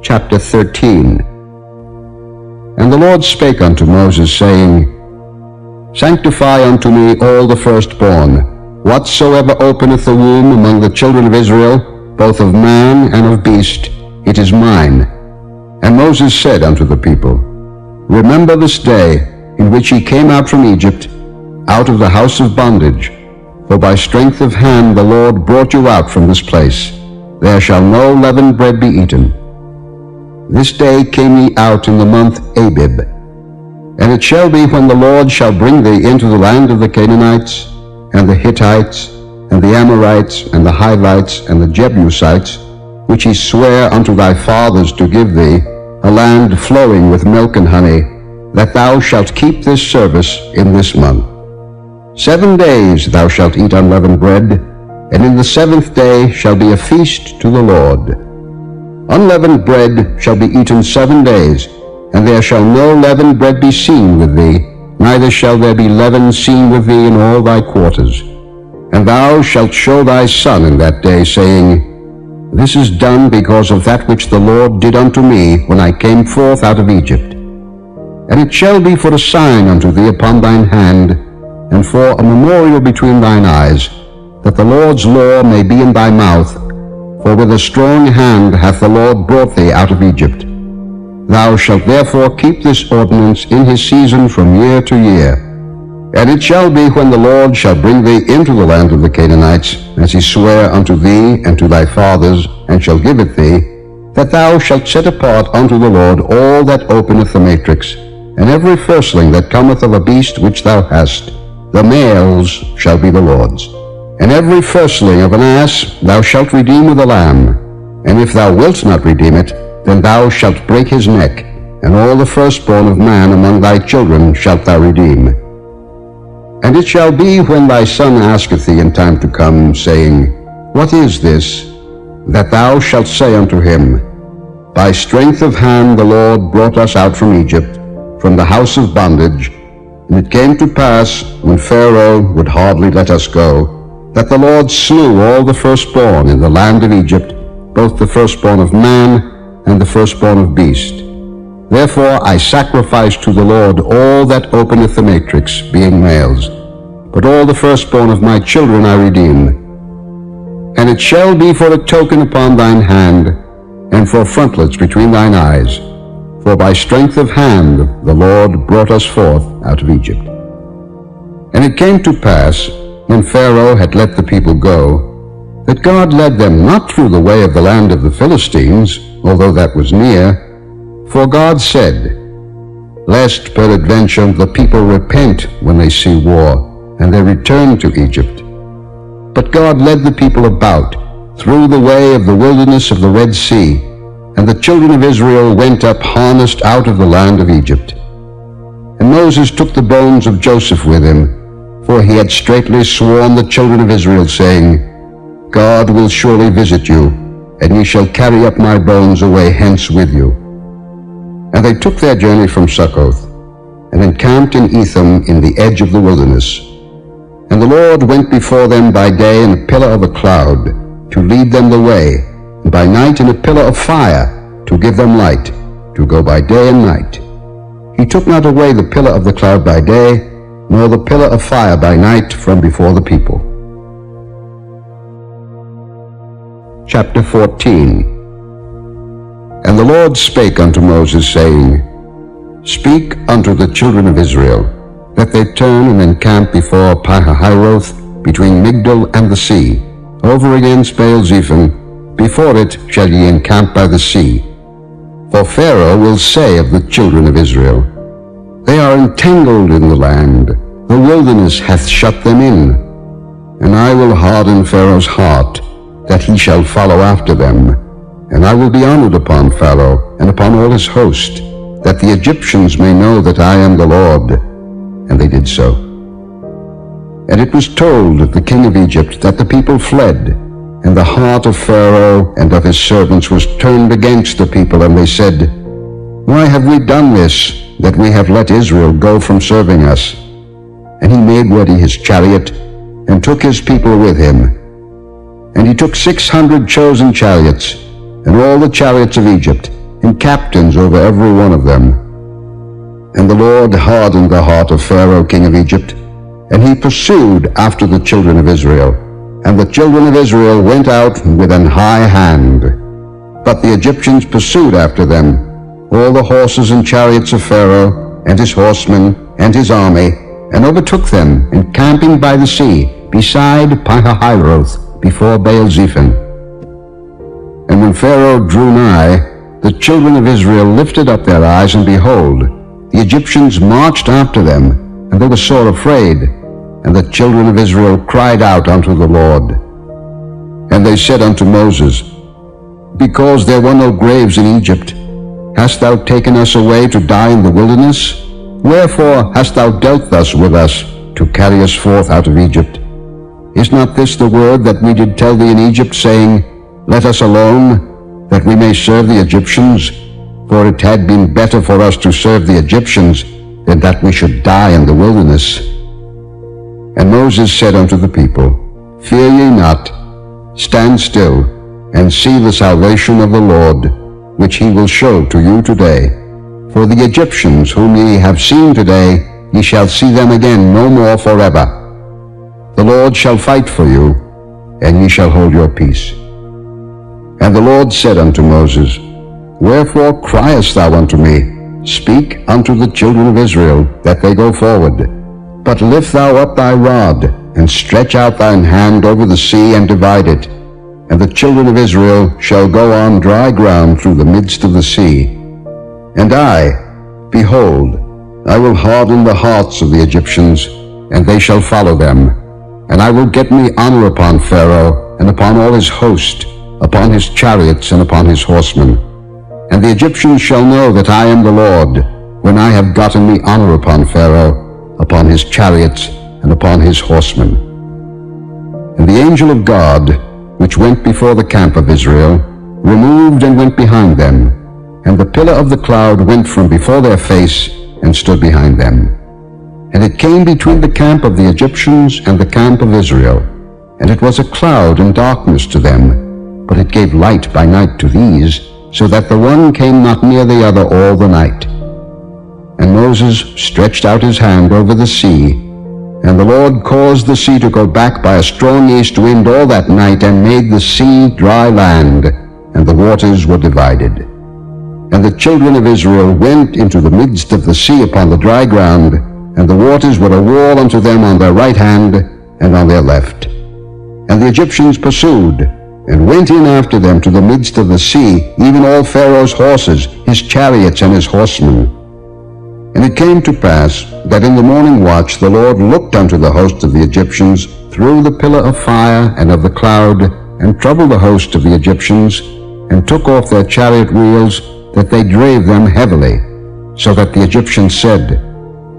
Chapter 13. And the Lord spake unto Moses, saying, Sanctify unto me all the firstborn, whatsoever openeth the womb among the children of Israel, both of man and of beast, it is mine. And Moses said unto the people, Remember this day in which ye came out from Egypt, out of the house of bondage. For by strength of hand the Lord brought you out from this place. There shall no leavened bread be eaten. This day came ye out in the month Abib. And it shall be, when the Lord shall bring thee into the land of the Canaanites, and the Hittites, and the Amorites, and the Hivites, and the Jebusites, which he sware unto thy fathers to give thee, a land flowing with milk and honey, that thou shalt keep this service in this month. 7 days thou shalt eat unleavened bread, and in the 7th day shall be a feast to the Lord. Unleavened bread shall be eaten 7 days, and there shall no leavened bread be seen with thee, neither shall there be leaven seen with thee in all thy quarters. And thou shalt show thy son in that day, saying, This is done because of that which the Lord did unto me when I came forth out of Egypt. And it shall be for a sign unto thee upon thine hand, and for a memorial between thine eyes, that the Lord's law may be in thy mouth. For with a strong hand hath the Lord brought thee out of Egypt. Thou shalt therefore keep this ordinance in his season from year to year. And it shall be, when the Lord shall bring thee into the land of the Canaanites, as he sware unto thee and to thy fathers, and shall give it thee, that thou shalt set apart unto the Lord all that openeth the matrix, and every firstling that cometh of a beast which thou hast. The males shall be the Lord's. And every firstling of an ass thou shalt redeem with a lamb. And if thou wilt not redeem it, then thou shalt break his neck, and all the firstborn of man among thy children shalt thou redeem. And it shall be, when thy son asketh thee in time to come, saying, What is this? That thou shalt say unto him, By strength of hand the Lord brought us out from Egypt, from the house of bondage. And it came to pass, when Pharaoh would hardly let us go, that the Lord slew all the firstborn in the land of Egypt, both the firstborn of man and the firstborn of beast. Therefore I sacrifice to the Lord all that openeth the matrix, being males. But all the firstborn of my children I redeem. And it shall be for a token upon thine hand, and for frontlets between thine eyes. For by strength of hand the Lord brought us forth out of Egypt. And it came to pass, when Pharaoh had let the people go, that God led them not through the way of the land of the Philistines, although that was near. For God said, Lest peradventure the people repent when they see war, and they return to Egypt. But God led the people about through the way of the wilderness of the Red Sea, and the children of Israel went up harnessed out of the land of Egypt. And Moses took the bones of Joseph with him, for he had straitly sworn the children of Israel, saying, God will surely visit you, and ye shall carry up my bones away hence with you. And they took their journey from Succoth, and encamped in Etham in the edge of the wilderness. And the Lord went before them by day in a pillar of a cloud, to lead them the way, and by night in a pillar of fire, to give them light, to go by day and night. He took not away the pillar of the cloud by day, nor the pillar of fire by night from before the people. Chapter 14. And the Lord spake unto Moses, saying, Speak unto the children of Israel, that they turn and encamp before Pihahiroth, between Migdol and the sea, over against Baal-zephon. Before it shall ye encamp by the sea. For Pharaoh will say of the children of Israel, They are entangled in the land, the wilderness hath shut them in. And I will harden Pharaoh's heart, that he shall follow after them. And I will be honored upon Pharaoh, and upon all his host, that the Egyptians may know that I am the Lord. And they did so. And it was told the king of Egypt that the people fled, and the heart of Pharaoh and of his servants was turned against the people, and they said, Why have we done this, that we have let Israel go from serving us? And he made ready his chariot, and took his people with him. And he took 600 chosen chariots, and all the chariots of Egypt, and captains over every one of them. And the Lord hardened the heart of Pharaoh king of Egypt, and he pursued after the children of Israel. And the children of Israel went out with an high hand. But the Egyptians pursued after them, all the horses and chariots of Pharaoh, and his horsemen, and his army, and overtook them, encamping by the sea, beside Pihahiroth, before Baal-zephon. And when Pharaoh drew nigh, the children of Israel lifted up their eyes, and behold, the Egyptians marched after them, and they were sore afraid. And the children of Israel cried out unto the Lord. And they said unto Moses, Because there were no graves in Egypt, hast thou taken us away to die in the wilderness? Wherefore hast thou dealt thus with us, to carry us forth out of Egypt? Is not this the word that we did tell thee in Egypt, saying, Let us alone, that we may serve the Egyptians? For it had been better for us to serve the Egyptians, than that we should die in the wilderness. And Moses said unto the people, Fear ye not, stand still, and see the salvation of the Lord, which he will show to you today. For the Egyptians whom ye have seen today, ye shall see them again no more forever. The Lord shall fight for you, and ye shall hold your peace. And the Lord said unto Moses, Wherefore criest thou unto me? Speak unto the children of Israel, that they go forward. But lift thou up thy rod, and stretch out thine hand over the sea, and divide it. And the children of Israel shall go on dry ground through the midst of the sea. And I, behold, I will harden the hearts of the Egyptians, and they shall follow them. And I will get me honor upon Pharaoh, and upon all his host, upon his chariots, and upon his horsemen. And the Egyptians shall know that I am the Lord, when I have gotten me honor upon Pharaoh, upon his chariots, and upon his horsemen. And the angel of God, which went before the camp of Israel, removed and went behind them, and the pillar of the cloud went from before their face, and stood behind them. And it came between the camp of the Egyptians and the camp of Israel, and it was a cloud and darkness to them, but it gave light by night to these, so that the one came not near the other all the night. And Moses stretched out his hand over the sea, and the Lord caused the sea to go back by a strong east wind all that night, and made the sea dry land, and the waters were divided. And the children of Israel went into the midst of the sea upon the dry ground, and the waters were a wall unto them on their right hand and on their left. And the Egyptians pursued, and went in after them to the midst of the sea, even all Pharaoh's horses, his chariots, and his horsemen. And it came to pass that in the morning watch the Lord looked unto the host of the Egyptians through the pillar of fire and of the cloud, and troubled the host of the Egyptians, and took off their chariot wheels, that they drave them heavily, so that the Egyptians said,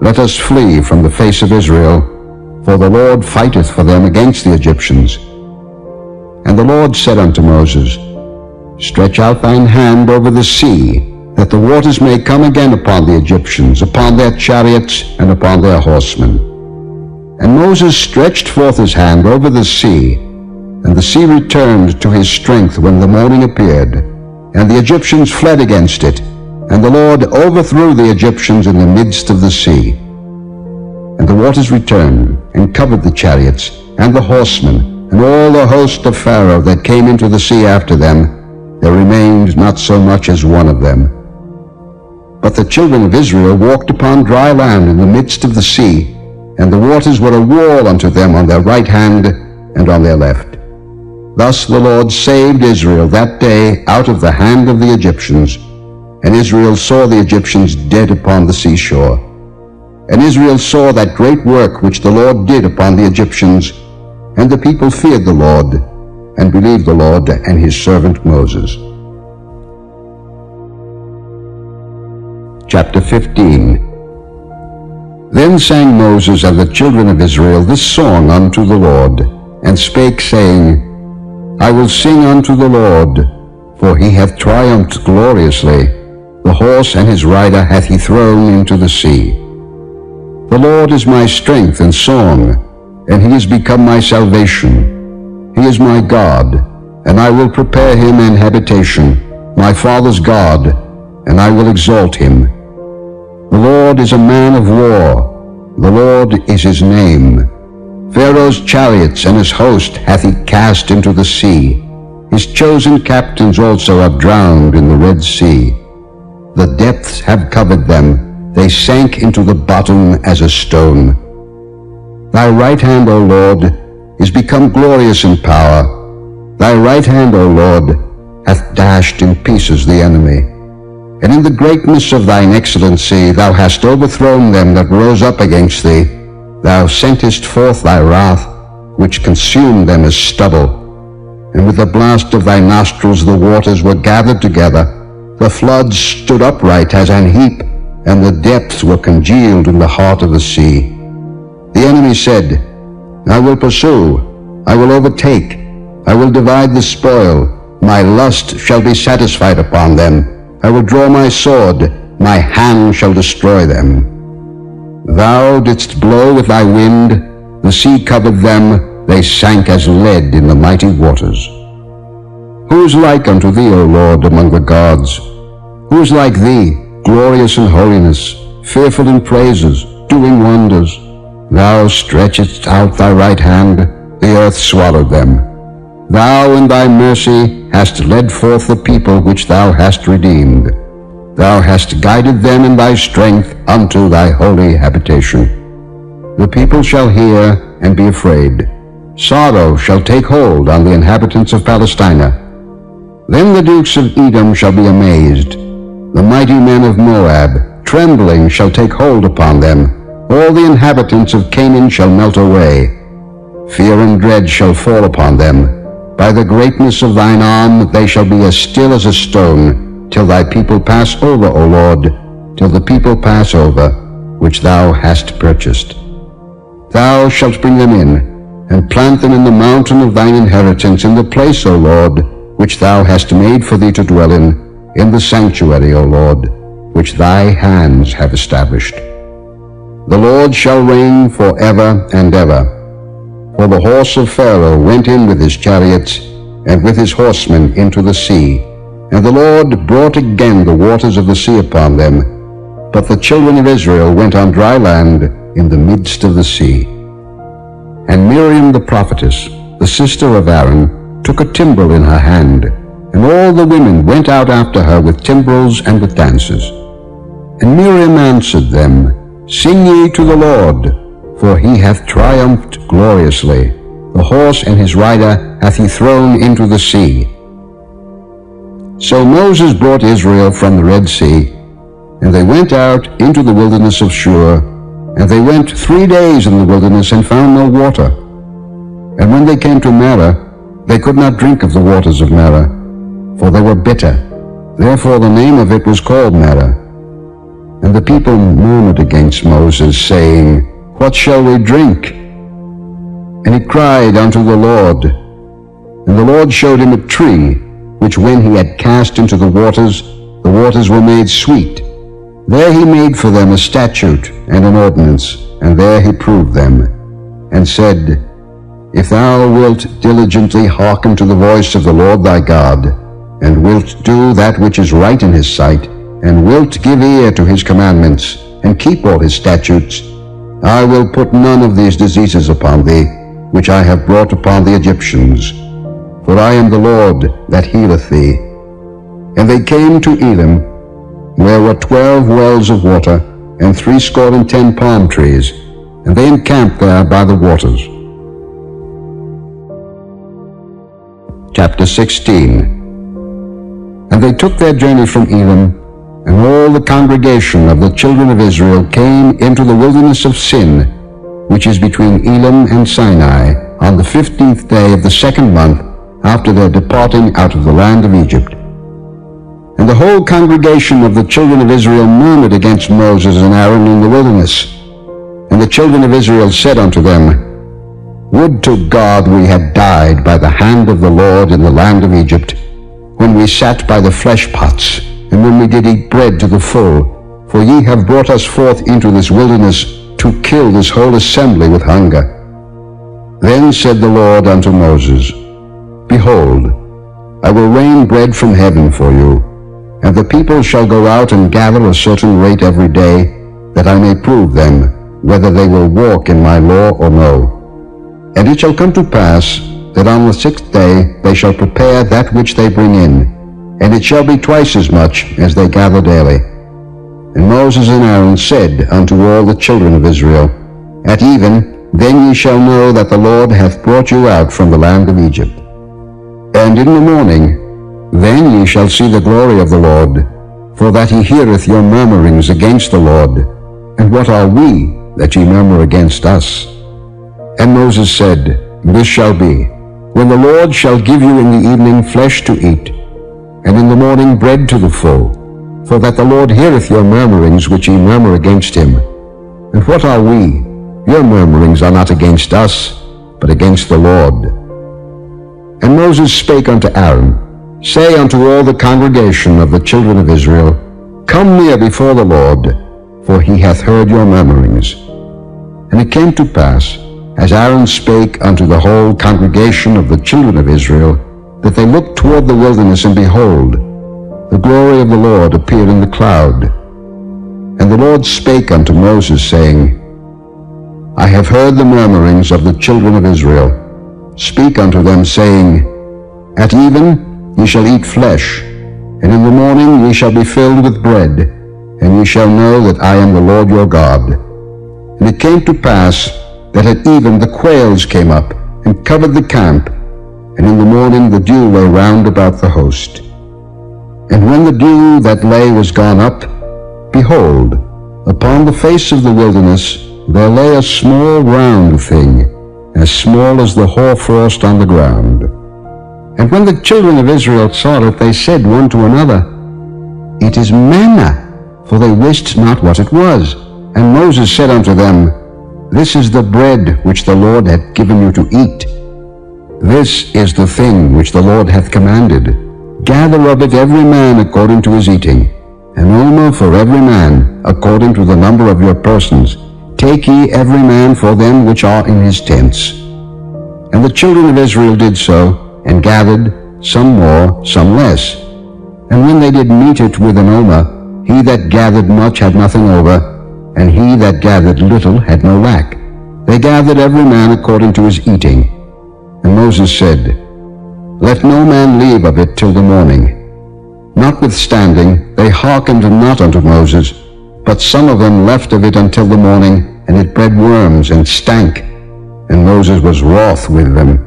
Let us flee from the face of Israel, for the Lord fighteth for them against the Egyptians. And the Lord said unto Moses, Stretch out thine hand over the sea, that the waters may come again upon the Egyptians, upon their chariots, and upon their horsemen. And Moses stretched forth his hand over the sea, and the sea returned to his strength when the morning appeared, and the Egyptians fled against it, and the Lord overthrew the Egyptians in the midst of the sea. And the waters returned, and covered the chariots, and the horsemen, and all the host of Pharaoh that came into the sea after them. There remained not so much as one of them. But the children of Israel walked upon dry land in the midst of the sea, and the waters were a wall unto them on their right hand and on their left. Thus the Lord saved Israel that day out of the hand of the Egyptians. And Israel saw the Egyptians dead upon the seashore. And Israel saw that great work which the Lord did upon the Egyptians, and the people feared the Lord, and believed the Lord and his servant Moses. Chapter 15. Then sang Moses and the children of Israel this song unto the Lord, and spake, saying, I will sing unto the Lord, for he hath triumphed gloriously. The horse and his rider hath he thrown into the sea. The Lord is my strength and song, and he is become my salvation. He is my God, and I will prepare him an habitation, my father's God, and I will exalt him. The Lord is a man of war, the Lord is his name. Pharaoh's chariots and his host hath he cast into the sea. His chosen captains also are drowned in the Red Sea. The depths have covered them, they sank into the bottom as a stone. Thy right hand, O Lord, is become glorious in power. Thy right hand, O Lord, hath dashed in pieces the enemy. And in the greatness of thine excellency thou hast overthrown them that rose up against thee. Thou sentest forth thy wrath, which consumed them as stubble. And with the blast of thy nostrils the waters were gathered together. The floods stood upright as an heap, and the depths were congealed in the heart of the sea. The enemy said, I will pursue, I will overtake, I will divide the spoil, my lust shall be satisfied upon them. I will draw my sword, my hand shall destroy them. Thou didst blow with thy wind, the sea covered them, they sank as lead in the mighty waters. Who is like unto thee, O Lord, among the gods? Who is like thee, glorious in holiness, fearful in praises, doing wonders? Thou stretchedst out thy right hand, the earth swallowed them. Thou in thy mercy hast led forth the people which thou hast redeemed. Thou hast guided them in thy strength unto thy holy habitation. The people shall hear and be afraid. Sorrow shall take hold on the inhabitants of Palestina. Then the dukes of Edom shall be amazed. The mighty men of Moab, trembling, shall take hold upon them. All the inhabitants of Canaan shall melt away. Fear and dread shall fall upon them. By the greatness of thine arm they shall be as still as a stone, till thy people pass over, O Lord, till the people pass over, which thou hast purchased. Thou shalt bring them in, and plant them in the mountain of thine inheritance, in the place, O Lord, which thou hast made for thee to dwell in the sanctuary, O Lord, which thy hands have established. The Lord shall reign for ever and ever. For the horse of Pharaoh went in with his chariots, and with his horsemen into the sea. And the Lord brought again the waters of the sea upon them. But the children of Israel went on dry land in the midst of the sea. And Miriam the prophetess, the sister of Aaron, took a timbrel in her hand, and all the women went out after her with timbrels and with dances. And Miriam answered them, Sing ye to the Lord, for he hath triumphed gloriously. The horse and his rider hath he thrown into the sea. So Moses brought Israel from the Red Sea, and they went out into the wilderness of Shur, and they went 3 days in the wilderness and found no water. And when they came to Marah, they could not drink of the waters of Marah, for they were bitter. Therefore the name of it was called Marah. And the people murmured against Moses, saying, What shall we drink? And he cried unto the Lord. And the Lord showed him a tree, which when he had cast into the waters were made sweet. There he made for them a statute and an ordinance, and there he proved them, and said, If thou wilt diligently hearken to the voice of the Lord thy God, and wilt do that which is right in his sight, and wilt give ear to his commandments, and keep all his statutes, I will put none of these diseases upon thee, which I have brought upon the Egyptians. For I am the Lord that healeth thee. And they came to Elim, where were 12 wells of water, and 70 palm trees, and they encamped there by the waters. Chapter 16. And they took their journey from Elim, and all the congregation of the children of Israel came into the wilderness of Sin, which is between Elim and Sinai, on the 15th day of the 2nd month after their departing out of the land of Egypt. And the whole congregation of the children of Israel murmured against Moses and Aaron in the wilderness. And the children of Israel said unto them, Would to God we had died by the hand of the Lord in the land of Egypt, when we sat by the flesh pots, and when we did eat bread to the full, for ye have brought us forth into this wilderness to kill this whole assembly with hunger. Then said the Lord unto Moses, Behold, I will rain bread from heaven for you, And the people shall go out and gather a certain rate every day, that I may prove them, whether they will walk in my law or no. And it shall come to pass, that on the 6th day they shall prepare that which they bring in, and it shall be twice as much as they gather daily. And Moses and Aaron said unto all the children of Israel, At even, then ye shall know that the Lord hath brought you out from the land of Egypt. And in the morning, then ye shall see the glory of the Lord, for that he heareth your murmurings against the Lord. And what are we, that ye murmur against us? And Moses said, This shall be, when the Lord shall give you in the evening flesh to eat, and in the morning bread to the full, for that the Lord heareth your murmurings which ye murmur against him. And what are we? Your murmurings are not against us, but against the Lord. And Moses spake unto Aaron, Say unto all the congregation of the children of Israel, Come near before the Lord, for he hath heard your murmurings. And it came to pass, as Aaron spake unto the whole congregation of the children of Israel, that they looked toward the wilderness, and behold, the glory of the Lord appeared in the cloud. And the Lord spake unto Moses, saying, I have heard the murmurings of the children of Israel. Speak unto them, saying, At even ye shall eat flesh, and in the morning ye shall be filled with bread, and ye shall know that I am the Lord your God. And it came to pass, that at even the quails came up, and covered the camp, and in the morning the dew lay round about the host. And when the dew that lay was gone up, behold, upon the face of the wilderness there lay a small round thing, as small as the hoarfrost on the ground. And when the children of Israel saw it, they said one to another, It is manna, for they wist not what it was. And Moses said unto them, This is the bread which the Lord hath given you to eat. This is the thing which the Lord hath commanded. Gather of it every man according to his eating, an omer for every man according to the number of your persons. Take ye every man for them which are in his tents. And the children of Israel did so, and gathered, some more, some less. And when they did meet it with an omer, he that gathered much had nothing over, and he that gathered little had no lack. They gathered every man according to his eating. And Moses said, Let no man leave of it till the morning. Notwithstanding, they hearkened not unto Moses, but some of them left of it until the morning, and it bred worms and stank. And Moses was wroth with them.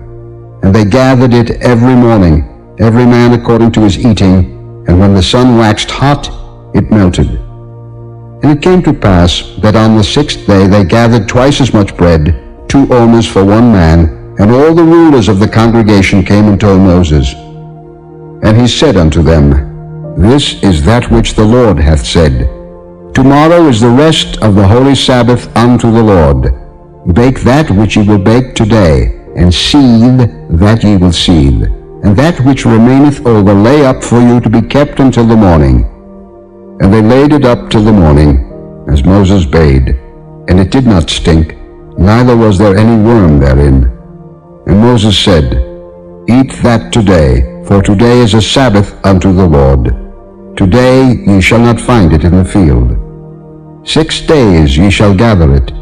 And they gathered it every morning, every man according to his eating, and when the sun waxed hot, it melted. And it came to pass that on the 6th day they gathered twice as much bread, 2 omers for one man, and all the rulers of the congregation came and told Moses. And he said unto them, This is that which the Lord hath said, Tomorrow is the rest of the holy Sabbath unto the Lord. Bake that which ye will bake today, and seethe that ye will seethe, and that which remaineth over lay up for you to be kept until the morning. And they laid it up till the morning, as Moses bade, and it did not stink, neither was there any worm therein. And Moses said, Eat that today, for today is a Sabbath unto the Lord. Today ye shall not find it in the field. 6 days ye shall gather it,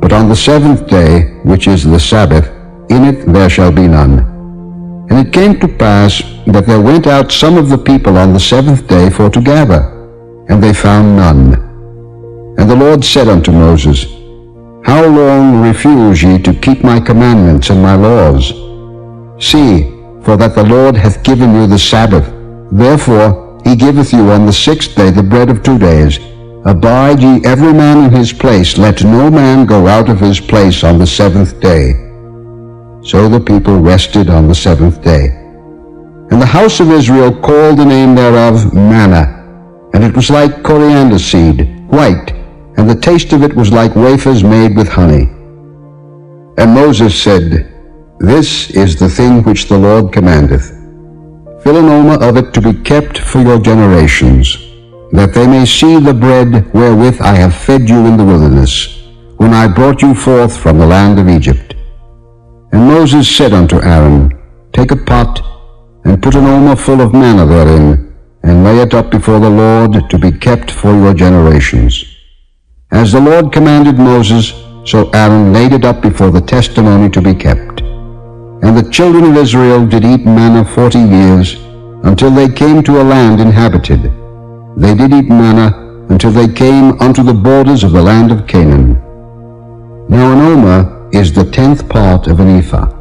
but on the 7th day, which is the Sabbath, in it there shall be none. And it came to pass that there went out some of the people on the 7th day for to gather, and they found none. And the Lord said unto Moses, How long refuse ye to keep my commandments and my laws? See, for that the Lord hath given you the Sabbath. Therefore he giveth you on the 6th day the bread of 2 days. Abide ye every man in his place, let no man go out of his place on the 7th day. So the people rested on the 7th day. And the house of Israel called the name thereof manna, and it was like coriander seed, white, and the taste of it was like wafers made with honey. And Moses said, This is the thing which the Lord commandeth. Fill an omer of it to be kept for your generations, that they may see the bread wherewith I have fed you in the wilderness, when I brought you forth from the land of Egypt. And Moses said unto Aaron, Take a pot, and put an omer full of manna therein, and lay it up before the Lord to be kept for your generations. As the Lord commanded Moses, so Aaron laid it up before the testimony to be kept. And the children of Israel did eat manna 40 years, until they came to a land inhabited. They did eat manna until they came unto the borders of the land of Canaan. Now an omer is the 10th part of an ephah.